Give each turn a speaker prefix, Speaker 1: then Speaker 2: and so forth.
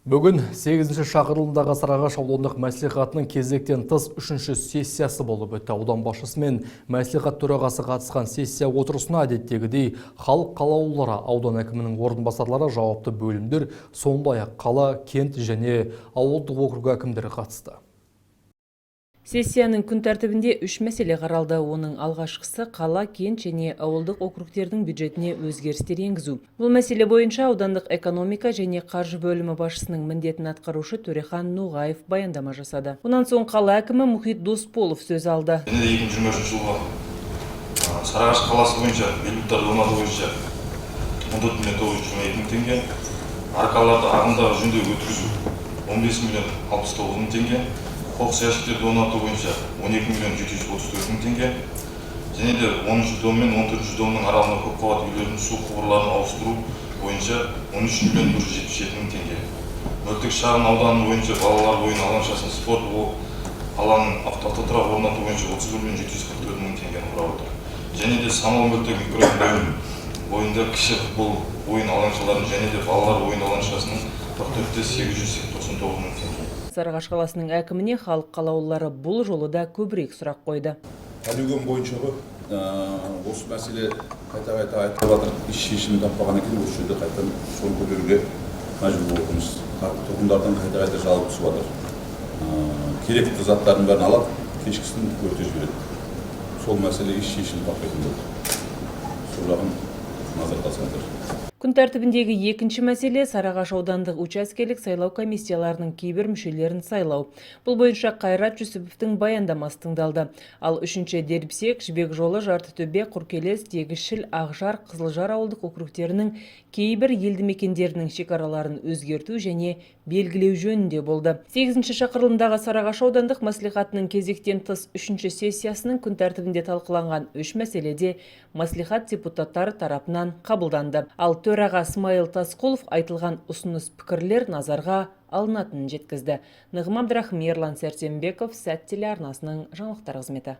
Speaker 1: Бүгін 8-ші шақырылымдағы Сарыағаш аудандық мәслихатының кезектен тыс 3-ші сессиясы болып өтті. Аудан басшысы мен мәслихат төрағасы қатысқан сессия отырысына әдеттегідей халық қалаулылары, аудан әкімінің орынбасарлары, жауапты бөлімдер, сондай-ақ қала, кент және ауылдық округ әкімдері қатысты.
Speaker 2: Сессияның күн тәртібінде 3 мәселе қаралды. Оның алғашқысы қала, кент және ауылдық округтердің бюджетіне өзгерістер енгізу. Бұл мәселе бойынша аудандық экономика және қаржы бөлімі басшысының міндетін атқарушы Төрехан Ноғаев баяндама жасады. Онан соң қала әкімі Мұхит Досполов сөз алды.
Speaker 3: 2023 жылға Сарыағаш қаласы бойынша белбеттарды орнату бойынша 14 миллион 922 мың теңге, арқаларды ағымдағы жөндеу өткізу 15 миллион 69 мың теңге, қоқыс жәшіктерді орнату бойынша 12 миллион 734 мың теңге, және де 10-ші дом мен 14-ші домның аралығында көпқабатты үйлердің су құбырларын ауыстыру бойынша 13 миллион 177 мың теңге. Мөлтек шағын ауданы бойынша балалар ойын алаңшасын спорт алаңын автотұрақ орнату бойынша 31 миллион 744 мың теңгені құрап отыр. Және де Самал мөлтек микрорайон бойында кіші футбол ойын алаңшаларын және де балалар ойын алаңшасының 44,899 мың теңге.
Speaker 2: Сарыағаш қаласының әкіміне халық қалаулылары бұл жолы да көбірек сұрақ қойды.
Speaker 4: Полигон бойынша осы мәселе қайта айтылып жатыр, еш шешімін таппаған екен, осы жерде қайтадан соны көтеруге мәжбүр болып отырмыз. Тұрғындардан қайта жалоб түсіп жатыр. Керекті заттардың бәрін алады, кешкісін өртеп жібереді. Сол мәселе еш шешімін таппайтын болды. Сол жағын назарда салыңыздар.
Speaker 2: Күн тәртібіндегі екінші мәселе Сарыағаш аудандық учаскелік сайлау комиссияларының кейбір мүшелерін сайлау. Бұл бойынша Қайрат Жүсіповтің баяндамасы тыңдалды. Ал үшінші Дербісек, Жібек жолы, Жартытөбе, Құркелес, Тегісшіл, Ақжар, Қызылжар ауылдық округтерінің кейбір елді мекендерінің шекараларын өзгерту және белгілеу жөнінде болды. 8-ші шақырылымдағы Сарыағаш аудандық мәслихатының кезектен тыс 3-ші сессиясының күн тәртібінде талқыланған 3 мәселеде мәслихат депутаттары тарапынан қабылданды. Ал төраға Смайыл Тасқұлов айтылған ұсыныс пікірлер назарға алынатынын жеткізді. Нығым Абдрахым, Ерлан Сәрсенбеков, Сәт телеарнасының жаңалықтар қызметі.